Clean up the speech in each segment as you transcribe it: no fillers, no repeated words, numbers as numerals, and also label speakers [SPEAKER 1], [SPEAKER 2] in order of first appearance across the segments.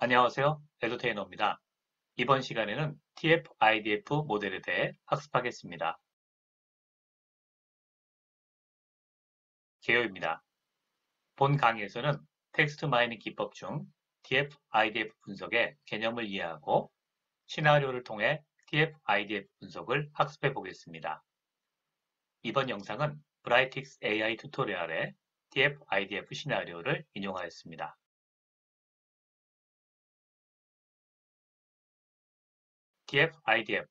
[SPEAKER 1] 안녕하세요. 에듀테이너입니다. 이번 시간에는 TF-IDF 모델에 대해 학습하겠습니다. 개요입니다. 본 강의에서는 텍스트 마이닝 기법 중 TF-IDF 분석의 개념을 이해하고 시나리오를 통해 TF-IDF 분석을 학습해 보겠습니다. 이번 영상은 브라이틱스 AI 튜토리얼의 TF-IDF 시나리오를 인용하였습니다. TF-IDF,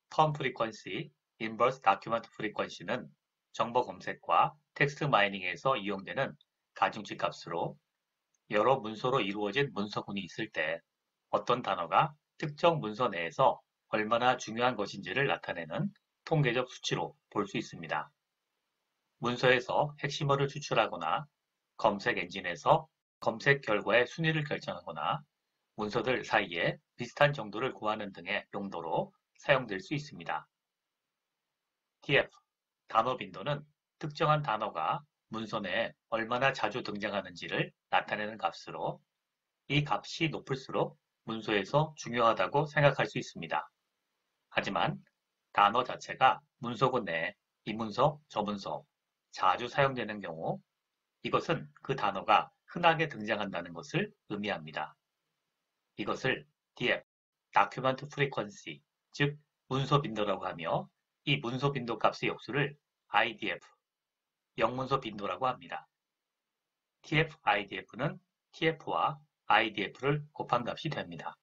[SPEAKER 1] Term Frequency, Inverse Document Frequency는 정보 검색과 텍스트 마이닝에서 이용되는 가중치 값으로 여러 문서로 이루어진 문서군이 있을 때 어떤 단어가 특정 문서 내에서 얼마나 중요한 것인지를 나타내는 통계적 수치로 볼 수 있습니다. 문서에서 핵심어를 추출하거나 검색 엔진에서 검색 결과의 순위를 결정하거나 문서들 사이에 비슷한 정도를 구하는 등의 용도로 사용될 수 있습니다. TF, 단어 빈도는 특정한 단어가 문서 내에 얼마나 자주 등장하는지를 나타내는 값으로 이 값이 높을수록 문서에서 중요하다고 생각할 수 있습니다. 하지만 단어 자체가 문서군 내에 이 문서, 저 문서 자주 사용되는 경우 이것은 그 단어가 흔하게 등장한다는 것을 의미합니다. 이것을 DF, Document Frequency, 즉 문서 빈도라고 하며 이 문서 빈도 값의 역수를 IDF, 영문서 빈도라고 합니다. TF-IDF는 TF와 IDF를 곱한 값이 됩니다.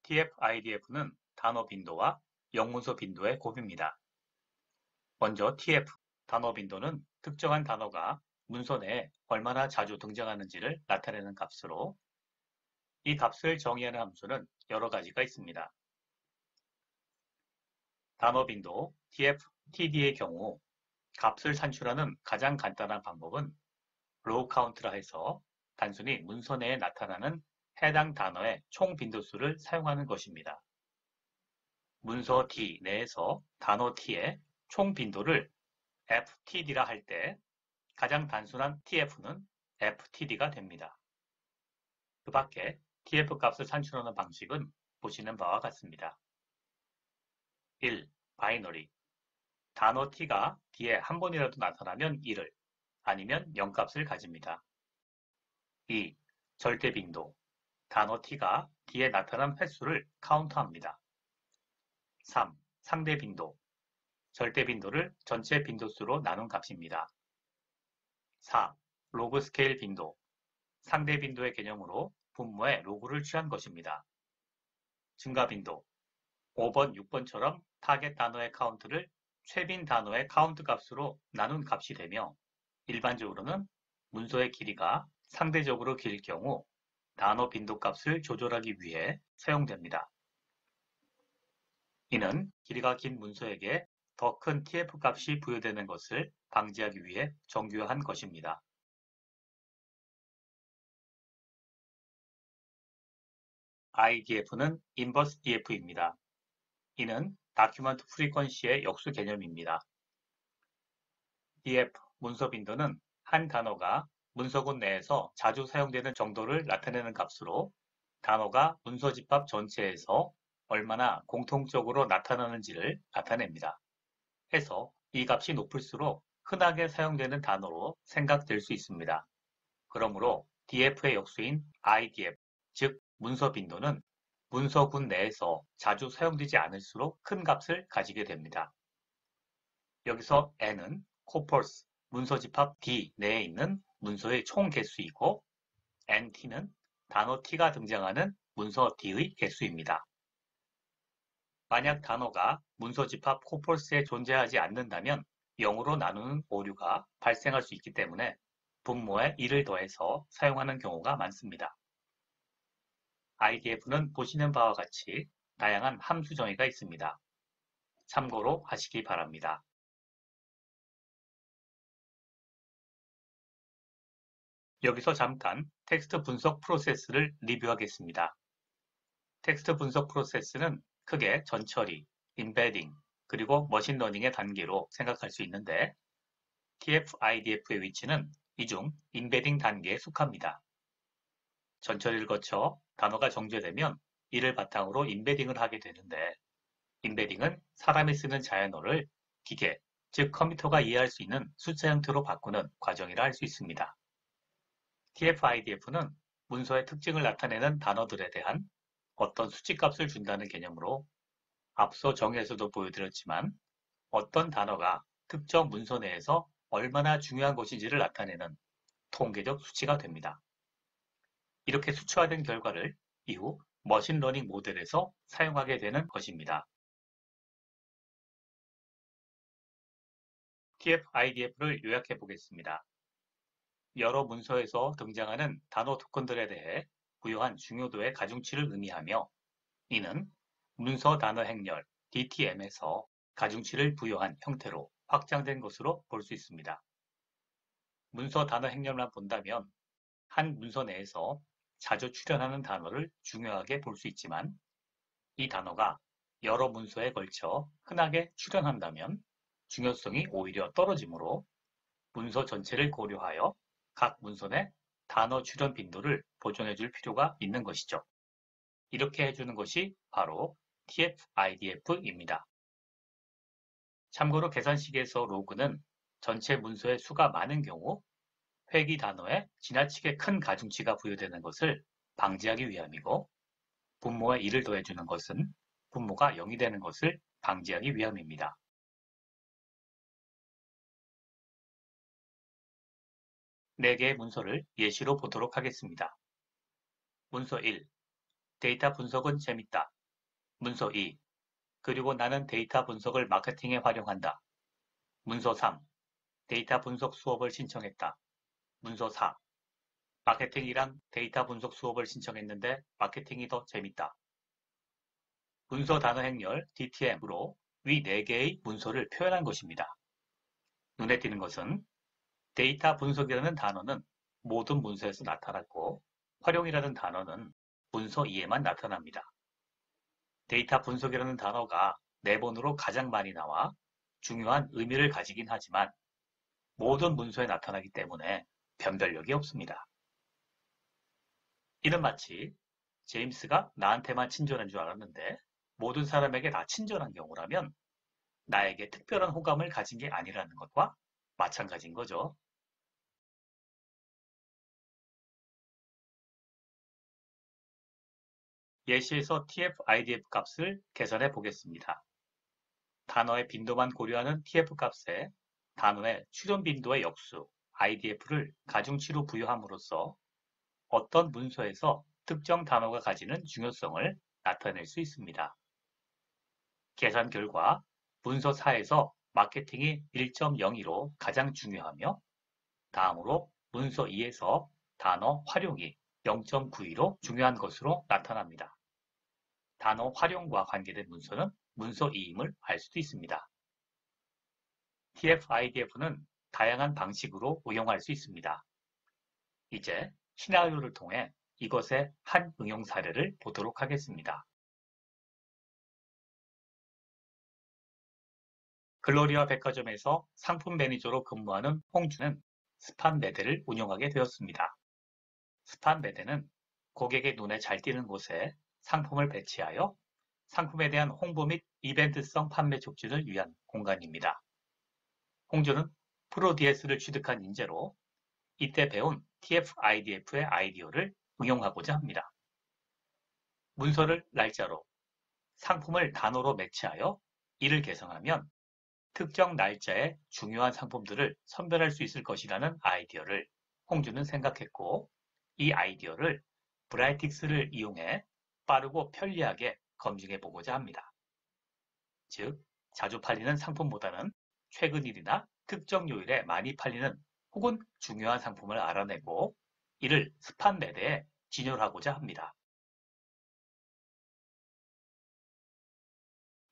[SPEAKER 1] TF-IDF는 단어 빈도와 영문서 빈도의 곱입니다. 먼저 TF, 단어 빈도는 특정한 단어가 문서 내에 얼마나 자주 등장하는지를 나타내는 값으로 이 값을 정의하는 함수는 여러 가지가 있습니다. 단어 빈도 TF, TD의 경우 값을 산출하는 가장 간단한 방법은 로우 카운트라 해서 단순히 문서 내에 나타나는 해당 단어의 총 빈도수를 사용하는 것입니다. 문서 D 내에서 단어 T의 총 빈도를 FTD라 할 때 가장 단순한 TF는 FTD가 됩니다. 그 밖에 TF 값을 산출하는 방식은 보시는 바와 같습니다. 1. 바이너리. 단어 T가 D에 한 번이라도 나타나면 1을, 아니면 0값을 가집니다. 2. 절대 빈도. 단어 T가 D에 나타난 횟수를 카운트합니다. 3. 상대 빈도. 절대 빈도를 전체 빈도수로 나눈 값입니다. 4. 로그 스케일 빈도. 상대 빈도의 개념으로 분모에 로그를 취한 것입니다. 증가 빈도. 5번, 6번처럼 타겟 단어의 카운트를 최빈 단어의 카운트 값으로 나눈 값이 되며 일반적으로는 문서의 길이가 상대적으로 길 경우 단어 빈도 값을 조절하기 위해 사용됩니다. 이는 길이가 긴 문서에게 더 큰 TF 값이 부여되는 것을 방지하기 위해 정교한 것입니다. IDF는 인버스 DF입니다. 이는 다큐먼트 프리퀀시의 역수 개념입니다. DF, 문서 빈도는 한 단어가 문서군 내에서 자주 사용되는 정도를 나타내는 값으로 단어가 문서 집합 전체에서 얼마나 공통적으로 나타나는지를 나타냅니다. 해서 이 값이 높을수록 흔하게 사용되는 단어로 생각될 수 있습니다. 그러므로 DF의 역수인 IDF, 즉 문서 빈도는 문서군 내에서 자주 사용되지 않을수록 큰 값을 가지게 됩니다. 여기서 N은 코퍼스, 문서 집합 D 내에 있는 문서의 총 개수이고 NT는 단어 T가 등장하는 문서 D의 개수입니다. 만약 단어가 문서 집합 코퍼스에 존재하지 않는다면 0으로 나누는 오류가 발생할 수 있기 때문에 분모에 1을 더해서 사용하는 경우가 많습니다. IDF는 보시는 바와 같이 다양한 함수 정의가 있습니다. 참고로 하시기 바랍니다. 여기서 잠깐 텍스트 분석 프로세스를 리뷰하겠습니다. 텍스트 분석 프로세스는 크게 전처리, 임베딩, 그리고 머신러닝의 단계로 생각할 수 있는데 TF-IDF의 위치는 이 중 인베딩 단계에 속합니다. 전처리를 거쳐 단어가 정제되면 이를 바탕으로 인베딩을 하게 되는데 인베딩은 사람이 쓰는 자연어를 기계, 즉 컴퓨터가 이해할 수 있는 숫자 형태로 바꾸는 과정이라 할 수 있습니다. TF-IDF는 문서의 특징을 나타내는 단어들에 대한 어떤 수치값을 준다는 개념으로 앞서 정의에서도 보여드렸지만 어떤 단어가 특정 문서 내에서 얼마나 중요한 것인지를 나타내는 통계적 수치가 됩니다. 이렇게 수치화된 결과를 이후 머신러닝 모델에서 사용하게 되는 것입니다. TF-IDF를 요약해 보겠습니다. 여러 문서에서 등장하는 단어 토큰들에 대해 부여한 중요도의 가중치를 의미하며 이는 문서 단어 행렬 DTM에서 가중치를 부여한 형태로 확장된 것으로 볼 수 있습니다. 문서 단어 행렬만 본다면 한 문서 내에서 자주 출현하는 단어를 중요하게 볼 수 있지만 이 단어가 여러 문서에 걸쳐 흔하게 출현한다면 중요성이 오히려 떨어지므로 문서 전체를 고려하여 각 문서 내 단어 출현 빈도를 보존해 줄 필요가 있는 것이죠. 이렇게 해주는 것이 바로 TF-IDF입니다. 참고로 계산식에서 로그는 전체 문서의 수가 많은 경우 회귀 단어에 지나치게 큰 가중치가 부여되는 것을 방지하기 위함이고 분모에 1을 더해주는 것은 분모가 0이 되는 것을 방지하기 위함입니다. 네 개의 문서를 예시로 보도록 하겠습니다. 문서 1. 데이터 분석은 재밌다. 문서 2. 그리고 나는 데이터 분석을 마케팅에 활용한다. 문서 3. 데이터 분석 수업을 신청했다. 문서 4. 마케팅이랑 데이터 분석 수업을 신청했는데 마케팅이 더 재밌다. 문서 단어 행렬 DTM으로 위 4개의 문서를 표현한 것입니다. 눈에 띄는 것은 데이터 분석이라는 단어는 모든 문서에서 나타났고 활용이라는 단어는 문서 2에만 나타납니다. 데이터 분석이라는 단어가 4번으로 가장 많이 나와 중요한 의미를 가지긴 하지만 모든 문서에 나타나기 때문에 변별력이 없습니다. 이는 마치 제임스가 나한테만 친절한 줄 알았는데 모든 사람에게 다 친절한 경우라면 나에게 특별한 호감을 가진 게 아니라는 것과 마찬가지인 거죠. 예시에서 TF-IDF 값을 계산해 보겠습니다. 단어의 빈도만 고려하는 TF 값에 단어의 출현 빈도의 역수 IDF를 가중치로 부여함으로써 어떤 문서에서 특정 단어가 가지는 중요성을 나타낼 수 있습니다. 계산 결과 문서 4에서 마케팅이 1.02로 가장 중요하며 다음으로 문서 2에서 단어 활용이 0.92로 중요한 것으로 나타납니다. 단어 활용과 관계된 문서는 문서 2임을 알 수도 있습니다. TF-IDF는 다양한 방식으로 응용할 수 있습니다. 이제 시나리오를 통해 이것의 한 응용 사례를 보도록 하겠습니다. 글로리아 백화점에서 상품 매니저로 근무하는 홍주는 스판 매대를 운영하게 되었습니다. 스판 매대는 고객의 눈에 잘 띄는 곳에 상품을 배치하여 상품에 대한 홍보 및 이벤트성 판매 촉진을 위한 공간입니다. 홍주는 프로 DS를 취득한 인재로 이때 배운 TF-IDF의 아이디어를 응용하고자 합니다. 문서를 날짜로, 상품을 단어로 매치하여 이를 개성하면 특정 날짜에 중요한 상품들을 선별할 수 있을 것이라는 아이디어를 홍주는 생각했고 이 아이디어를 브라이틱스를 이용해 빠르고 편리하게 검증해 보고자 합니다. 즉, 자주 팔리는 상품보다는 최근 일이나 특정 요일에 많이 팔리는 혹은 중요한 상품을 알아내고 이를 스판 매대에 진열하고자 합니다.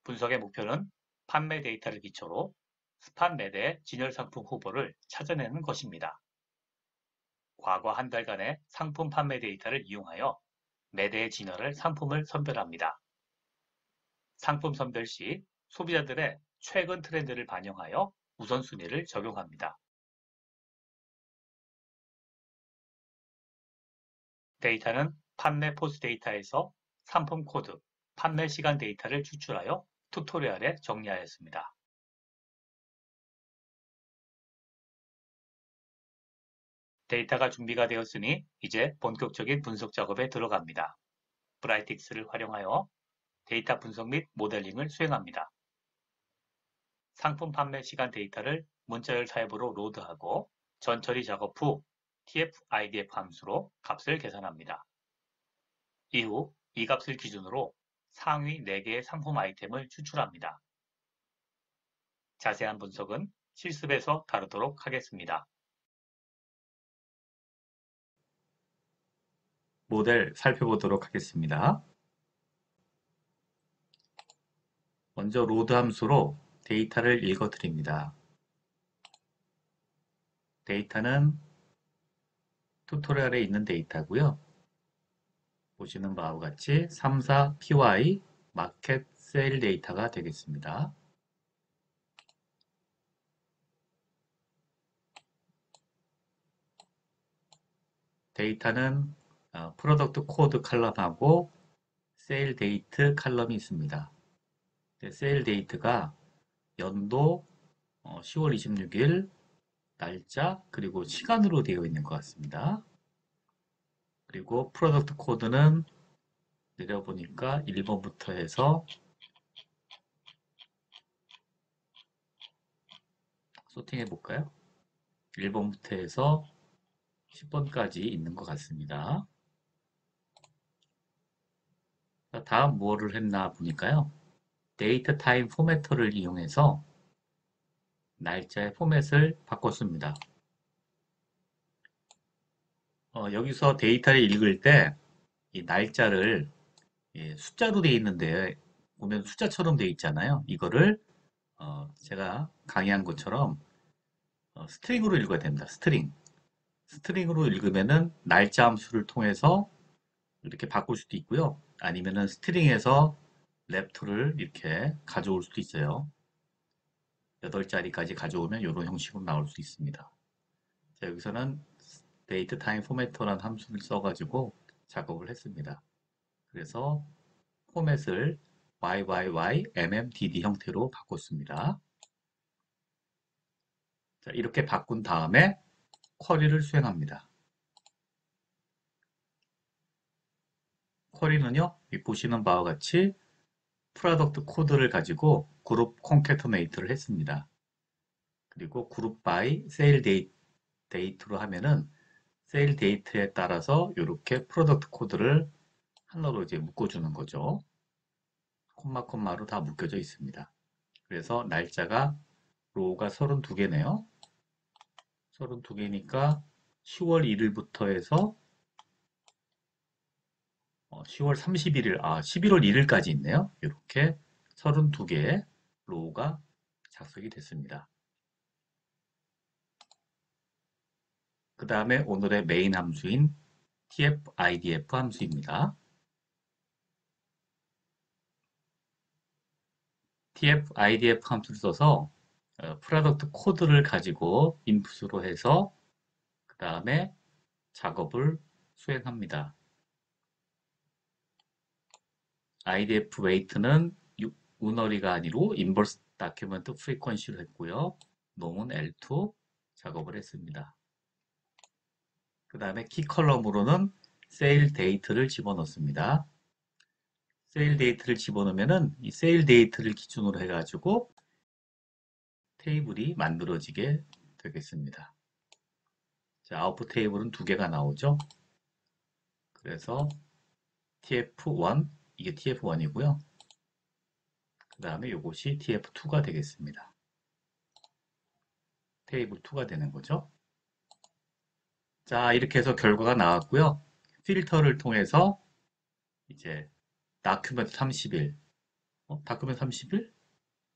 [SPEAKER 1] 분석의 목표는 판매 데이터를 기초로 스판 매대의 진열 상품 후보를 찾아내는 것입니다. 과거 한 달간의 상품 판매 데이터를 이용하여 매대의 진열을 상품을 선별합니다. 상품 선별 시 소비자들의 최근 트렌드를 반영하여 우선순위를 적용합니다. 데이터는 판매 포스 데이터에서 상품 코드, 판매 시간 데이터를 추출하여 튜토리얼에 정리하였습니다. 데이터가 준비가 되었으니 이제 본격적인 분석 작업에 들어갑니다. 브라이틱스를 활용하여 데이터 분석 및 모델링을 수행합니다. 상품 판매 시간 데이터를 문자열 타입으로 로드하고 전처리 작업 후 TF-IDF 함수로 값을 계산합니다. 이후 이 값을 기준으로 상위 4개의 상품 아이템을 추출합니다. 자세한 분석은 실습에서 다루도록 하겠습니다. 모델 살펴보도록 하겠습니다. 먼저 로드 함수로 데이터를 읽어드립니다. 데이터는 튜토리얼에 있는 데이터고요. 보시는 바와 같이 3사 PY 마켓 세일 데이터가 되겠습니다. 데이터는 프로덕트 코드 칼럼하고 세일 데이트 칼럼이 있습니다. 세일 데이트가 연도 10월 26일 날짜 그리고 시간으로 되어 있는 것 같습니다. 그리고 프로덕트 코드는 내려보니까 1번부터 해서 소팅해 볼까요? 1번부터 해서 10번까지 있는 것 같습니다. 다음 뭐를 했나 보니까요. 데이터 타임 포매터를 이용해서 날짜의 포맷을 바꿨습니다. 여기서 데이터를 읽을 때 이 날짜를 숫자로 되어 있는데 보면 숫자처럼 되어 있잖아요. 이거를 제가 강의한 것처럼 스트링으로 읽어야 됩니다. 스트링으로 읽으면은 날짜 함수를 통해서 이렇게 바꿀 수도 있고요. 아니면은 스트링에서 랩토를 이렇게 가져올 수도 있어요. 8자리까지 가져오면 이런 형식으로 나올 수 있습니다. 자, 여기서는 데이트 타임 포매터라는 함수를 써가지고 작업을 했습니다. 그래서 포맷을 YYYMMDD 형태로 바꿨습니다. 자, 이렇게 바꾼 다음에 쿼리를 수행합니다. 쿼리는요, 보시는 바와 같이 프로덕트 코드를 가지고 그룹 콘캐터네이트를 했습니다. 그리고 그룹 바이 세일 데이트로 하면은 세일 데이트에 따라서 이렇게 프로덕트 코드를 하나로 이제 묶어주는 거죠. 콤마로 다 묶여져 있습니다. 그래서 날짜가 로우가 32개네요. 32개니까 10월 1일부터 해서 10월 31일, 11월 1일까지 있네요. 이렇게 32개의 로우가 작성이 됐습니다. 그 다음에 오늘의 메인 함수인 TF-IDF 함수입니다. TF-IDF 함수를 써서 프로덕트 코드를 가지고 인풋으로 해서 그 다음에 작업을 수행합니다. IDF weight는 운어리가 아니고 인버스 다큐멘트 프리퀀시로 했고요. 놈은 L2 작업을 했습니다. 그 다음에 키 컬럼으로는 세일 데이트를 집어넣습니다. 세일 데이트를 집어넣으면은 이 세일 데이트를 기준으로 해가지고 테이블이 만들어지게 되겠습니다. 자, 아웃풋 테이블은 2개가 나오죠. 그래서 TF1, 이게 TF1이고요. 그 다음에 이것이 TF2가 되겠습니다. 테이블 2가 되는 거죠. 자, 이렇게 해서 결과가 나왔고요. 필터를 통해서 이제 다큐멘트 30일, 다큐멘트 30일?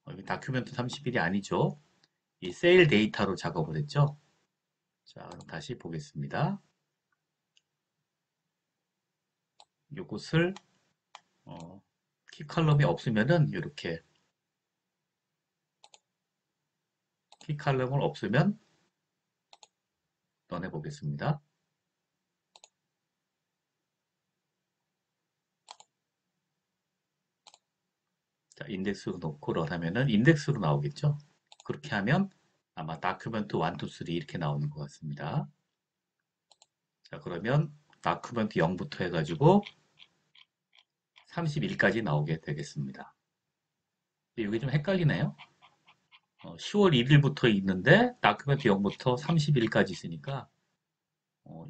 [SPEAKER 1] 여기 다큐멘트 30일이 아니죠. 이 세일 데이터로 작업을 했죠. 자, 그럼 다시 보겠습니다. 이것을 키 칼럼이 없으면은 이렇게 키 칼럼을 없으면 넣어 보겠습니다. 자, 인덱스로 놓고 런하면은 인덱스로 나오겠죠? 그렇게 하면 아마 다큐멘트 1, 2, 3 이렇게 나오는 것 같습니다. 자, 그러면 다큐멘트 0부터 해가지고 31까지 나오게 되겠습니다. 여기 좀 헷갈리네요. 10월 1일부터 있는데 다큐멘트 0부터 31까지 있으니까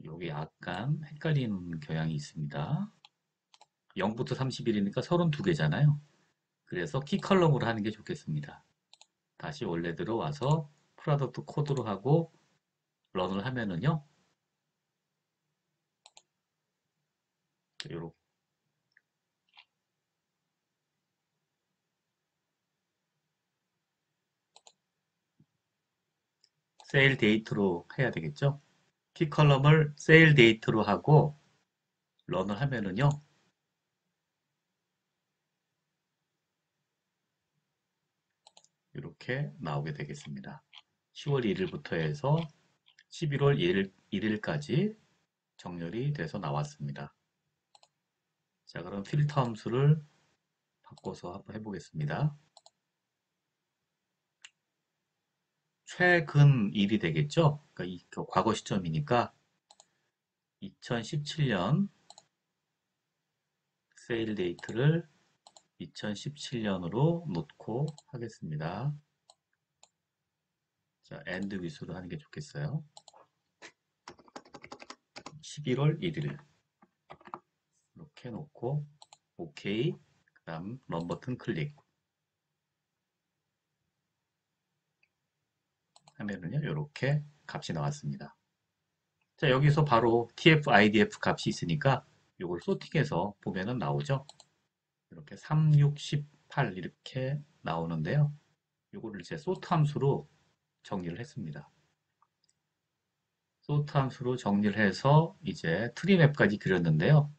[SPEAKER 1] 여기 약간 헷갈리는 경향이 있습니다. 0부터 31이니까 32개잖아요. 그래서 키 컬럼으로 하는 게 좋겠습니다. 다시 원래대로 와서 프로덕트 코드로 하고 런을 하면은요. 요렇게 세일 데이트로 해야 되겠죠. 키 컬럼을 세일 데이트로 하고 런을 하면은요. 이렇게 나오게 되겠습니다. 10월 1일부터 해서 11월 1일까지 정렬이 돼서 나왔습니다. 자, 그럼 필터 함수를 바꿔서 한번 해보겠습니다. 최근 일이 되겠죠? 그러니까 그 과거 시점이니까 2017년 세일 데이트를 2017년으로 놓고 하겠습니다. 자, 엔드 위수로 하는 게 좋겠어요. 11월 1일 이렇게 놓고 OK 그 다음 런 버튼 클릭 하면은요 이렇게 값이 나왔습니다. 자, 여기서 바로 TF, IDF 값이 있으니까 이걸 소팅해서 보면은 나오죠. 이렇게 3, 6, 18 이렇게 나오는데요. 이거를 이제 소트 함수로 정리를 했습니다. 소트 함수로 정리를 해서 이제 트리맵까지 그렸는데요.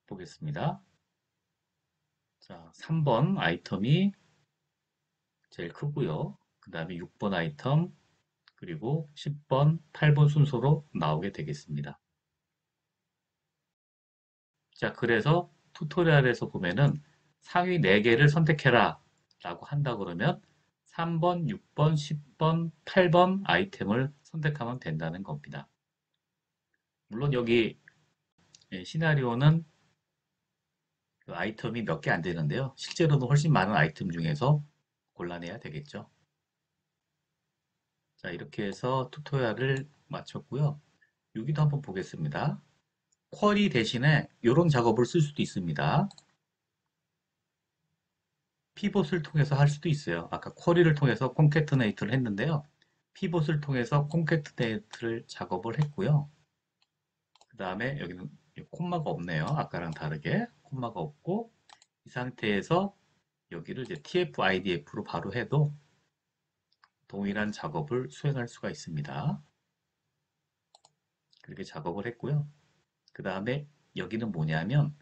[SPEAKER 1] 보겠습니다. 자, 3번 아이템이 제일 크고요. 그 다음에 6번 아이템, 그리고 10번, 8번 순서로 나오게 되겠습니다. 자, 그래서 튜토리얼에서 보면은 상위 4개를 선택해라 라고 한다 그러면 3번, 6번, 10번, 8번 아이템을 선택하면 된다는 겁니다. 물론 여기 시나리오는 그 아이템이 몇 개 안 되는데요. 실제로는 훨씬 많은 아이템 중에서 골라내야 되겠죠. 자, 이렇게 해서 튜토리얼을 마쳤고요. 여기도 한번 보겠습니다. 쿼리 대신에 이런 작업을 쓸 수도 있습니다. 피봇을 통해서 할 수도 있어요. 아까 쿼리를 통해서 콘캐트네이트를 했는데요. 피봇을 통해서 콘캐트네이트를 작업을 했고요. 그 다음에 여기는 콤마가 없네요. 아까랑 다르게 콤마가 없고 이 상태에서 여기를 이제 TF, IDF로 바로 해도 동일한 작업을 수행할 수가 있습니다. 그렇게 작업을 했고요. 그 다음에 여기는 뭐냐면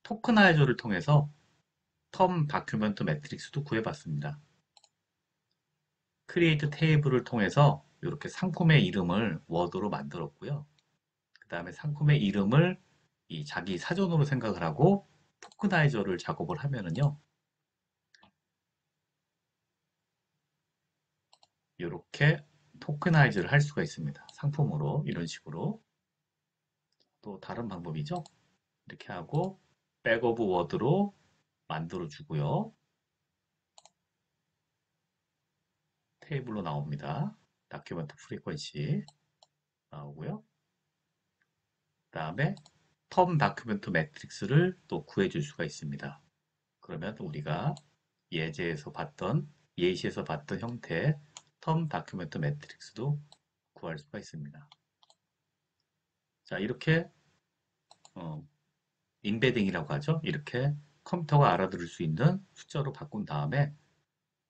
[SPEAKER 1] 토크나이저를 통해서 텀 다큐멘트 매트릭스도 구해봤습니다. 크리에이트 테이블을 통해서 이렇게 상품의 이름을 워드로 만들었고요. 그 다음에 상품의 이름을 이 자기 사전으로 생각을 하고 토크나이저를 작업을 하면은요. 이렇게 토크나이즈를 할 수가 있습니다. 상품으로 이런 식으로. 또 다른 방법이죠. 이렇게 하고 백 오브 워드로 만들어 주고요. 테이블로 나옵니다. 다큐멘트 프리퀀시 나오고요. 그 다음에 텀 다큐멘트 매트릭스를 또 구해줄 수가 있습니다. 그러면 우리가 예시에서 봤던 형태의 텀 다큐멘트 매트릭스도 구할 수가 있습니다. 자, 이렇게 인베딩이라고 하죠. 이렇게 컴퓨터가 알아들을 수 있는 숫자로 바꾼 다음에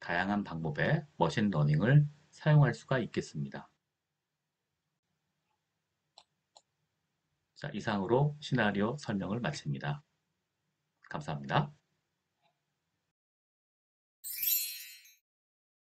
[SPEAKER 1] 다양한 방법의 머신러닝을 사용할 수가 있겠습니다. 자, 이상으로 시나리오 설명을 마칩니다. 감사합니다.